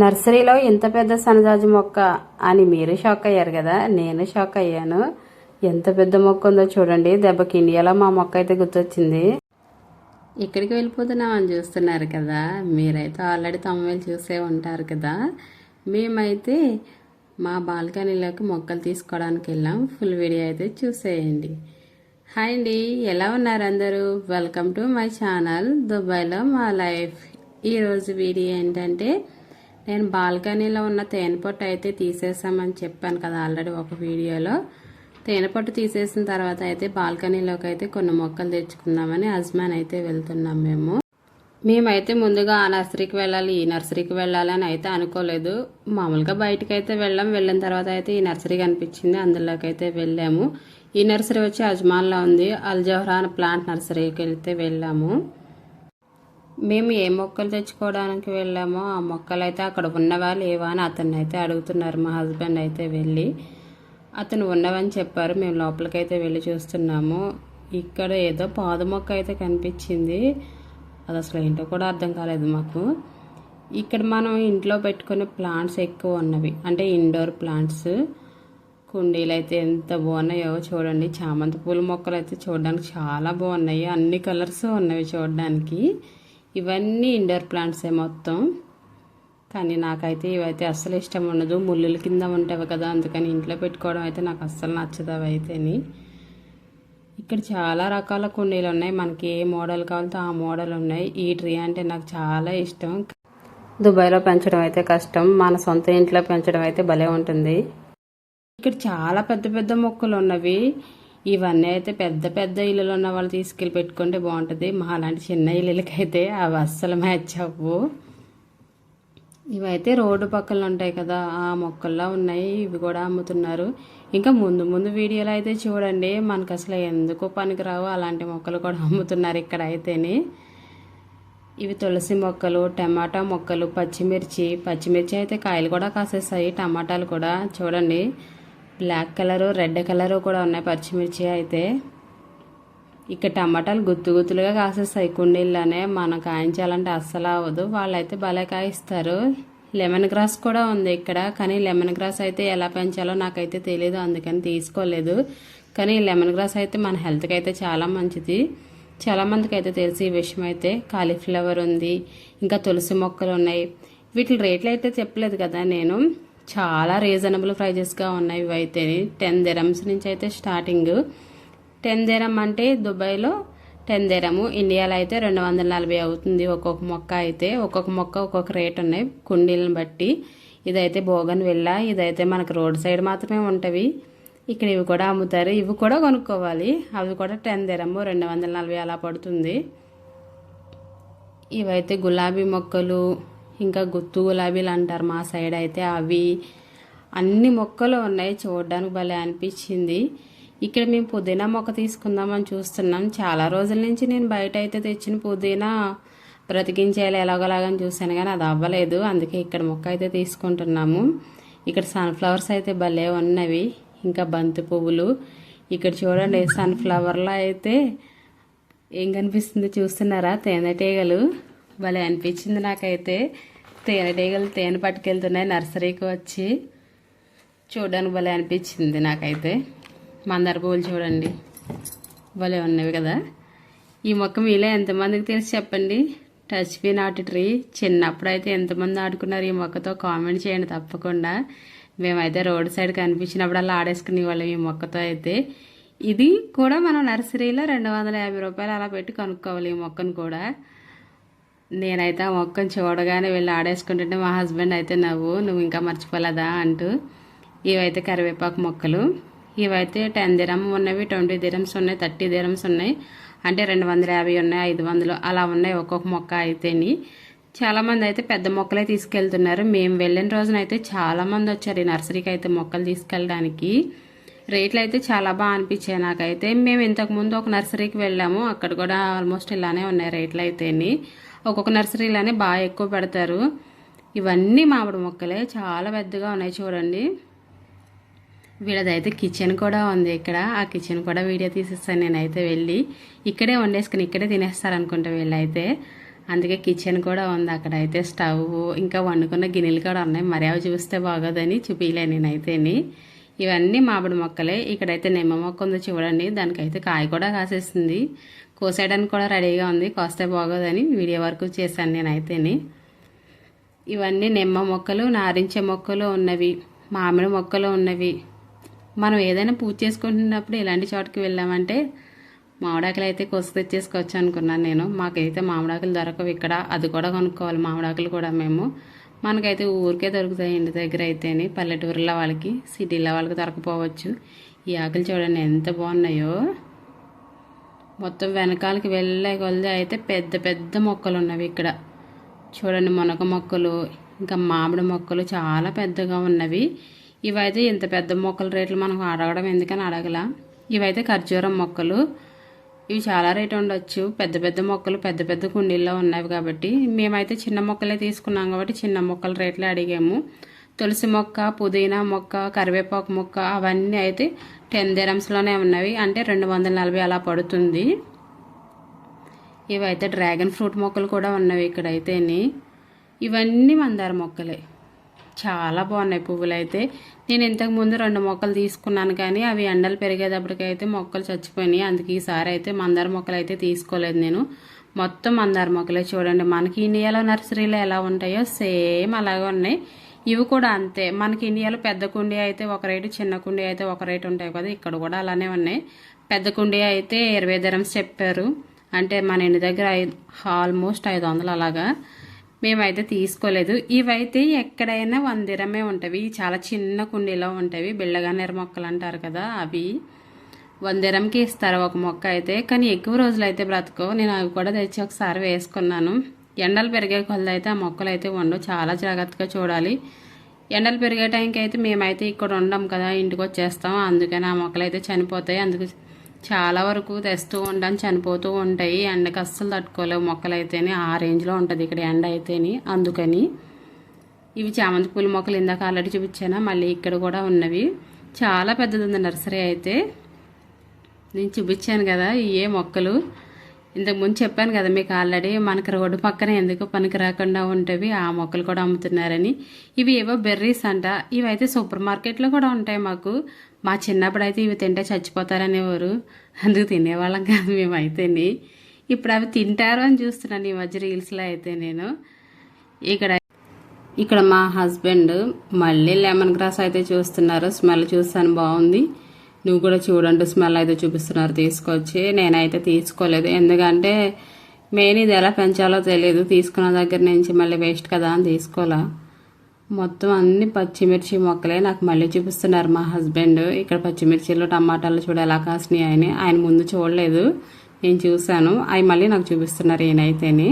నర్సరీలో ఇంత పెద్ద సన్నజాజి మొక్క అని మీరు షాక్ అయ్యారు కదా, నేను షాక్ అయ్యాను. ఎంత పెద్ద మొక్క ఉందో చూడండి. దెబ్బకి ఇండియాలో మా మొక్క అయితే గుర్తొచ్చింది. ఇక్కడికి వెళ్ళిపోతున్నామని చూస్తున్నారు కదా, మీరైతే ఆల్రెడీ తమిళ చూసే ఉంటారు కదా. మేమైతే మా బాల్కనీలోకి మొక్కలు తీసుకోవడానికి వెళ్ళాం. ఫుల్ వీడియో అయితే చూసేయండి. హాయ్ అండి, ఎలా ఉన్నారు అందరూ? వెల్కమ్ టు మై ఛానల్ దుబాయ్లో మా లైఫ్. ఈరోజు వీడియో ఏంటంటే, నేను బాల్కనీలో ఉన్న తేనెపట్టు అయితే తీసేసామని చెప్పాను కదా ఆల్రెడీ ఒక వీడియోలో. తేనెపట్టు తీసేసిన తర్వాత అయితే బాల్కనీలోకి అయితే కొన్ని మొక్కలు తెచ్చుకుందామని అజ్మాన్ అయితే వెళ్తున్నాం. మేమైతే ముందుగా ఆ నర్సరీకి వెళ్ళాలి, ఈ నర్సరీకి వెళ్ళాలి అని అయితే అనుకోలేదు. మామూలుగా బయటకు అయితే వెళ్ళిన తర్వాత అయితే ఈ నర్సరీ కనిపించింది, అందులోకి అయితే వెళ్ళాము. ఈ నర్సరీ వచ్చి అజ్మాన్లో ఉంది. అల్ జోహ్రాన్ ప్లాంట్ నర్సరీకి అయితే వెళ్ళాము. మేము ఏ మొక్కలు తెచ్చుకోవడానికి వెళ్ళామో ఆ మొక్కలు అయితే అక్కడ ఉన్నవా లేవా అని అతన్ని అయితే అడుగుతున్నారు. మా హస్బెండ్ అయితే వెళ్ళి అతను ఉన్నవని చెప్పారు. మేము లోపలికైతే వెళ్ళి చూస్తున్నాము. ఇక్కడ ఏదో పాదు మొక్క అయితే కనిపించింది, అది అసలు ఏంటో కూడా అర్థం కాలేదు మాకు. ఇక్కడ మనం ఇంట్లో పెట్టుకునే ప్లాంట్స్ ఎక్కువ ఉన్నవి, అంటే ఇండోర్ ప్లాంట్స్. కుండీలు అయితే ఎంత బాగున్నాయో చూడండి. చామంతి పూల మొక్కలు అయితే చూడడానికి చాలా బాగున్నాయి, అన్ని కలర్స్ ఉన్నవి చూడడానికి. ఇవన్నీ ఇండోర్ ప్లాంట్సే మొత్తం. కానీ నాకైతే ఇవైతే అస్సలు ఇష్టం ఉండదు, ముళ్ళుల కింద ఉంటాయి కదా, అందుకని ఇంట్లో పెట్టుకోవడం అయితే నాకు అస్సలు నచ్చదు అవి అయితేని. ఇక్కడ చాలా రకాల కుండీలు ఉన్నాయి, మనకి ఏ మోడల్ కావాలో ఆ మోడల్ ఉన్నాయి. ఈ ట్రీ అంటే నాకు చాలా ఇష్టం. దుబాయ్లో పెంచడం అయితే కష్టం, మన సొంత ఇంట్లో పెంచడం అయితే భలే ఉంటుంది. ఇక్కడ చాలా పెద్ద పెద్ద మొక్కలు ఉన్నవి. ఇవన్నీ అయితే పెద్ద పెద్ద ఇల్లులు ఉన్న వాళ్ళు తీసుకెళ్ళి పెట్టుకుంటే బాగుంటుంది. మా అలాంటి చిన్న ఇల్లులకైతే అవి అస్సలు మ్యాచ్ అవ్వు. ఇవైతే రోడ్డు పక్కన ఉంటాయి కదా, ఆ మొక్కల్లో ఉన్నాయి. ఇవి కూడా అమ్ముతున్నారు. ఇంకా ముందు ముందు వీడియోలో అయితే చూడండి, మనకు అసలు ఎందుకు పనికిరావు అలాంటి మొక్కలు కూడా అమ్ముతున్నారు ఇక్కడ అయితేనే. ఇవి తులసి మొక్కలు, టమాటా మొక్కలు, పచ్చిమిర్చి అయితే కాయలు కూడా కాసేస్తాయి. టమాటాలు కూడా చూడండి, బ్లాక్ కలరు, రెడ్ కలరు కూడా ఉన్నాయి పచ్చిమిర్చి అయితే. ఇక్కడ టమాటాలు గుత్తులుగా కాసేస్తాయి కుండీల్లోనే, మనం కాయించాలంటే అస్సలు అవ్వదు. వాళ్ళైతే భలే కాయిస్తారు. లెమన్ గ్రాస్ కూడా ఉంది ఇక్కడ, కానీ లెమన్ గ్రాస్ అయితే ఎలా పెంచాలో నాకైతే తెలియదు, అందుకని తీసుకోలేదు. కానీ లెమన్ గ్రాస్ అయితే మన హెల్త్కి అయితే చాలా మంచిది, చాలా మందికి అయితే తెలిసి ఈ విషయం అయితే. కాలీఫ్లవర్ ఉంది, ఇంకా తులసి మొక్కలు ఉన్నాయి. వీటి రేట్లు అయితే చెప్పలేదు కదా నేను, చాలా రీజనబుల్ ప్రైజెస్గా ఉన్నాయి. ఇవైతే 10 dirhams నుంచి అయితే స్టార్టింగ్. 10 dirham అంటే దుబాయ్లో 10 dirham, ఇండియాలో అయితే 240 అవుతుంది ఒక్కొక్క మొక్క అయితే. ఒక్కొక్క మొక్క ఒక్కొక్క రేట్ ఉన్నాయి కుండీలను బట్టి. ఇదైతే బోగన్ విల్లా, ఇదైతే మనకు రోడ్ సైడ్ మాత్రమే ఉంటవి. ఇక్కడ ఇవి కూడా అమ్ముతారు, ఇవి కూడా కొనుక్కోవాలి. అవి కూడా 10 dirham, 240 అలా పడుతుంది. ఇవైతే గులాబీ మొక్కలు, ఇంకా గుత్తు గులాబీలు అంటారు మా సైడ్ అయితే, అవి అన్ని మొక్కలు ఉన్నాయి. చూడడానికి భలే అనిపించింది. ఇక్కడ మేము పుదీనా మొక్క తీసుకుందామని చూస్తున్నాం. చాలా రోజుల నుంచి నేను బయట అయితే తెచ్చిన పుదీనా బ్రతికించేయాలి ఎలాగోలాగని చూశాను, కానీ అది అవ్వలేదు. అందుకే ఇక్కడ మొక్క అయితే తీసుకుంటున్నాము. ఇక్కడ సన్ఫ్లవర్స్ అయితే భలే ఉన్నవి, ఇంకా బంతి పువ్వులు. ఇక్కడ చూడండి, సన్ఫ్లవర్లో అయితే ఏం కనిపిస్తుంది చూస్తున్నారా? తేనెటీగలు. భలే అనిపించింది నాకైతే. తేనెటీగలు తేనె పట్టుకెళ్తున్నాయి నర్సరీకి వచ్చి, చూడడానికి భలే అనిపించింది నాకైతే. మందార పువ్వులు చూడండి, భలే ఉన్నవి కదా. ఈ మొక్క మీలో ఎంతమందికి తెలిసి చెప్పండి. Touch me not tree. చిన్నప్పుడు అయితే ఎంతమంది ఆడుకున్నారు ఈ మొక్కతో కామెంట్ చేయండి తప్పకుండా. మేమైతే రోడ్ సైడ్ కనిపించినప్పుడు అలా ఆడేసుకునే వాళ్ళం ఈ మొక్కతో అయితే. ఇది కూడా మనం నర్సరీలో 250 రూపాయలు అలా పెట్టి కొనుక్కోవాలి ఈ మొక్కను కూడా. నేనైతే ఆ మొక్కను చూడగానే వెళ్ళి ఆడేసుకుంటుంటే మా హస్బెండ్ అయితే నువ్వు ఇంకా మర్చిపోలేదా అంటూ. ఇవైతే కరివేపాకు మొక్కలు. ఇవైతే 10 dirham ఉన్నవి, 20 dirhams ఉన్నాయి, 30 dirhams ఉన్నాయి. అంటే 250 ఉన్నాయి, 500 అలా ఉన్నాయి ఒక్కొక్క మొక్క అయితేని. చాలామంది అయితే పెద్ద మొక్కలే తీసుకెళ్తున్నారు. మేము వెళ్ళిన రోజునైతే చాలామంది వచ్చారు ఈ నర్సరీకి అయితే మొక్కలు తీసుకెళ్ళడానికి. రేట్లు అయితే చాలా బాగా అనిపించాయి నాకైతే. మేము ఇంతకుముందు ఒక నర్సరీకి వెళ్ళాము, అక్కడ కూడా ఆల్మోస్ట్ ఇలానే ఉన్నాయి రేట్లు అయితేని. ఒక్కొక్క నర్సరీలోనే బాగా ఎక్కువ పెడతారు. ఇవన్నీ మామిడి మొక్కలే, చాలా పెద్దగా ఉన్నాయి చూడండి. వీళ్ళదైతే కిచెన్ కూడా ఉంది ఇక్కడ, ఆ కిచెన్ కూడా వీడియో తీసేస్తాను నేనైతే వెళ్ళి. ఇక్కడే వండేసుకుని ఇక్కడే తినేస్తారు అనుకుంటా వీళ్ళైతే. అందుకే కిచెన్ కూడా ఉంది. అక్కడైతే స్టవ్ ఇంకా వండుకున్న గిన్నెలు కూడా ఉన్నాయి. మరి అవి చూస్తే బాగోదని చూపించలే నేనైతేని. ఇవన్నీ మామిడి మొక్కలే. ఇక్కడైతే నిమ్మ మొక్క ఉందో చూడండి, దానికైతే కాయ కూడా కాసేసింది. కోసేయడానికి కూడా రెడీగా ఉంది. కోస్తే బాగోదని వీడియో వరకు చేశాను నేనైతేని. ఇవన్నీ నిమ్మ మొక్కలు, నారింజ మొక్కలు ఉన్నవి, మామిడి మొక్కలు ఉన్నవి. మనం ఏదైనా పూజ చేసుకుంటున్నప్పుడు ఇలాంటి చోటుకి వెళ్ళామంటే మామిడాకులు అయితే కోసి తెచ్చేసుకోవచ్చు అనుకున్నాను నేను. మాకైతే మామిడాకులు దొరకవు ఇక్కడ, అది కూడా కొనుక్కోవాలి మామిడాకులు కూడా మేము. మనకైతే ఊరికే దొరుకుతాయి ఇంటి దగ్గర అయితేనే, పల్లెటూరులో వాళ్ళకి, సిటీలో వాళ్ళకి దొరకపోవచ్చు. ఈ ఆకులు చూడండి ఎంత బాగున్నాయో. మొత్తం వెనకాలకి వెళ్ళే కొలది అయితే పెద్ద పెద్ద మొక్కలు ఉన్నవి ఇక్కడ చూడండి. మునగ మొక్కలు ఇంకా మామిడి మొక్కలు చాలా పెద్దగా ఉన్నవి. ఇవైతే ఇంత పెద్ద మొక్కల రేట్లు మనకు అడగడం ఎందుకని అడగల. ఇవైతే ఖర్జూరం మొక్కలు. ఇవి చాలా రేటు ఉండొచ్చు. పెద్ద పెద్ద మొక్కలు పెద్ద పెద్ద కుండీల్లో ఉన్నవి కాబట్టి మేమైతే చిన్న మొక్కలే తీసుకున్నాం కాబట్టి చిన్న మొక్కల రేట్లే అడిగాము. తులసి మొక్క, పుదీనా మొక్క, కరివేపాకు మొక్క అవన్నీ అయితే 10 dirhamsలోనే ఉన్నవి, అంటే 240 అలా పడుతుంది. ఇవైతే డ్రాగన్ ఫ్రూట్ మొక్కలు కూడా ఉన్నవి ఇక్కడైతేని. ఇవన్నీ మందార మొక్కలే, చాలా బాగున్నాయి పువ్వులు అయితే. నేను ఇంతకుముందు 2 మొక్కలు తీసుకున్నాను కానీ అవి ఎండలు పెరిగేటప్పటికైతే మొక్కలు చచ్చిపోయినాయి. అందుకే ఈసారి అయితే మందార మొక్కలు అయితే తీసుకోలేదు నేను. మొత్తం మందార మొక్కలే చూడండి. మనకి ఇండియాలో నర్సరీలో ఎలా ఉంటాయో సేమ్ అలాగే ఉన్నాయి. ఇవి కూడా అంతే. మనకి ఇండియాలో పెద్ద కుండీ అయితే ఒక రేటు, చిన్న కుండీ అయితే ఒక రేటు ఉంటాయి కదా, ఇక్కడ కూడా అలానే ఉన్నాయి. పెద్ద కుండీ అయితే 20 dirhams చెప్పారు, అంటే మన ఇంటి దగ్గర ఆల్మోస్ట్ 500 అలాగా. మేమైతే తీసుకోలేదు. ఇవైతే ఎక్కడైనా 1 dirham ఉంటాయి. చాలా చిన్న కుండీలో ఉంటాయి, బిళ్ళగానేరు మొక్కలు అంటారు కదా, అవి 1 dirhamకి ఇస్తారు ఒక మొక్క అయితే. కానీ ఎక్కువ రోజులు అయితే బ్రతకవు. నేను అవి కూడా తెచ్చి ఒకసారి వేసుకున్నాను. ఎండలు పెరిగే కొలది అయితే ఆ మొక్కలు అయితే ఉండవు, చాలా జాగ్రత్తగా చూడాలి. ఎండలు పెరిగే టైంకి అయితే మేమైతే ఇక్కడ ఉండం కదా, ఇంటికి వచ్చేస్తాం. అందుకని ఆ మొక్కలు అయితే చనిపోతాయి. అందుకు చాలా వరకు తెస్తూ ఉంటాను, చనిపోతూ ఉంటాయి. ఎండకి అస్సలు తట్టుకోలేవు మొక్కలు అయితేనే, ఆ రేంజ్లో ఉంటుంది ఇక్కడ ఎండ అయితేని. అందుకని ఇవి చామంతి పూల మొక్కలు ఇందాక ఆల్రెడీ చూపించాను, మళ్ళీ ఇక్కడ కూడా ఉన్నవి. చాలా పెద్దది ఉంది నర్సరీ అయితే. నేను చూపించాను కదా ఇవే మొక్కలు. ఇంతకుముందు చెప్పాను కదా మీకు ఆల్రెడీ, మనకి రోడ్డు పక్కన ఎందుకు పనికి రాకుండా ఉంటవి ఆ మొక్కలు కూడా అమ్ముతున్నారని. ఇవి ఏవో బెర్రీస్ అంట. ఇవైతే సూపర్ మార్కెట్లో కూడా ఉంటాయి మాకు. మా చిన్నప్పుడు అయితే ఇవి తింటే చచ్చిపోతారనేవారు, అందుకు తినేవాళ్ళం కాదు మేమైతేని. ఇప్పుడు అవి తింటారు అని చూస్తున్నాను ఈ మధ్య రీల్స్లో అయితే నేను. ఇక్కడ మా హస్బెండ్ మళ్ళీ లెమన్ గ్రాస్ అయితే చూస్తున్నారు. స్మెల్ చూస్తాను బాగుంది, నువ్వు కూడా చూడండి స్మెల్ అయితే చూపిస్తున్నారు తీసుకొచ్చి. నేనైతే తీసుకోలేదు, ఎందుకంటే మెయిన్ ఇది ఎలా పెంచాలో తెలియదు. తీసుకున్న దగ్గర నుంచి మళ్ళీ వేస్ట్ కదా అని తీసుకోవాలా. మొత్తం అన్ని పచ్చిమిర్చి మొక్కలే నాకు మళ్ళీ చూపిస్తున్నారు మా హస్బెండ్. ఇక్కడ పచ్చిమిర్చిలు, టమాటాలు చూడ ఎలా కాసినాయి అని. ఆయన ముందు చూడలేదు, నేను చూశాను. అవి మళ్ళీ నాకు చూపిస్తున్నారు ఈయనైతేని.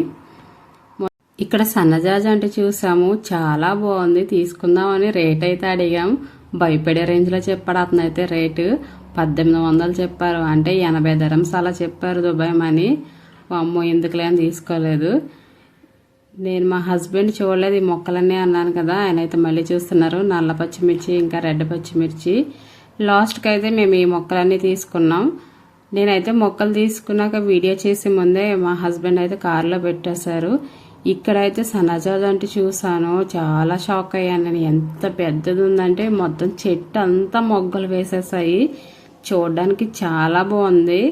ఇక్కడ సన్నజాజి అంటే చూసాము, చాలా బాగుంది, తీసుకుందామని రేట్ అయితే అడిగాం. భయపడే రేంజ్లో చెప్పాడు అతను అయితే. రేటు 1800 చెప్పారు, అంటే 80 dirhams అలా చెప్పారు దుబాయ్ మనీ. అమ్మో ఎందుకులే అని తీసుకోలేదు. నేను మా హస్బెండ్ చూడలేదు ఈ మొక్కలన్నీ అన్నాను కదా, ఆయన అయితే మళ్ళీ చూస్తున్నారు. నల్ల పచ్చిమిర్చి ఇంకా రెడ్ పచ్చిమిర్చి. లాస్ట్కి అయితే మేము ఈ మొక్కలన్నీ తీసుకున్నాం. నేనైతే మొక్కలు తీసుకున్నాక వీడియో చేసే ముందే మా హస్బెండ్ అయితే కారులో పెట్టేశారు. ఇక్కడైతే సన్నజాజి అంటే చూసాను, చాలా షాక్ అయ్యాను నేను. ఎంత పెద్దది ఉందంటే మొత్తం చెట్టు అంతా మొగ్గలు వేసేసాయి. చూడడానికి చాలా బాగుంది.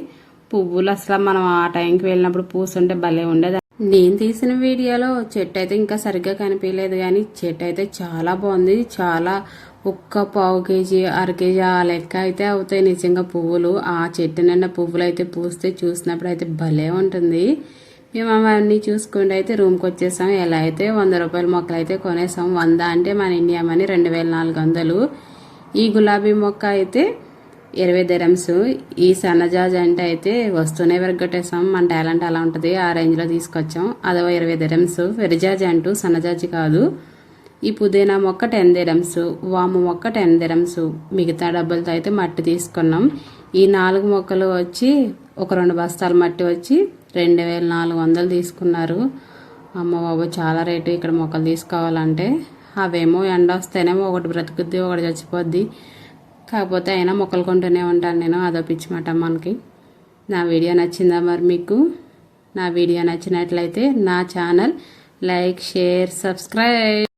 పువ్వులు అసలు మనం ఆ టైంకి వెళ్ళినప్పుడు పూస్తుంటే భలే ఉండేది. నేను తీసిన వీడియోలో చెట్టు అయితే ఇంకా సరిగ్గా కనిపించలేదు, కానీ చెట్టు అయితే చాలా బాగుంది. చాలా ఒక్క 1/4 kg 1/2 kg ఆ లెక్క అయితే అవుతాయి నిజంగా పువ్వులు. ఆ చెట్టు నిండా పువ్వులు అయితే పూస్తే చూసినప్పుడు అయితే భలే ఉంటుంది. మేము అవన్నీ చూసుకుంటే అయితే రూమ్కి వచ్చేసాం. ఎలా అయితే 100 రూపాయల మొక్కలు అయితే కొనేసాం. 100 అంటే మన ఇండియా మనీ 2400. ఈ గులాబీ మొక్క అయితే 20 dirhams. ఈ సన్నజాజి అంటే అయితే వస్తూనే విరగొట్టేసాం. మన టాలెంట్ అలా ఉంటుంది, ఆ రేంజ్లో తీసుకొచ్చాం. అదో 20 dirhams. విరజాజి అంటూ సన్నజాజి కాదు. ఈ పుదీనా మొక్క 10 dirhams. వాము మొక్క 10 dirhams. మిగతా డబ్బులతో అయితే మట్టి తీసుకున్నాం. ఈ 4 మొక్కలు వచ్చి ఒక 2 బస్తాల మట్టి వచ్చి 2400 తీసుకున్నారు. అమ్మ బాబు చాలా రేటు ఇక్కడ మొక్కలు తీసుకోవాలంటే. అవేమో ఎండ వస్తేనేమో ఒకటి బ్రతుకుద్ది, ఒకటి చచ్చిపోద్ది. కాకపోతే అయినా మొక్కలు కొంటూనే ఉంటాను నేను, అదో పిచ్చి మాట మనకి. నా వీడియో నచ్చిందా మరి మీకు? నా వీడియో నచ్చినట్లయితే నా ఛానల్ లైక్ షేర్ సబ్స్క్రైబ్.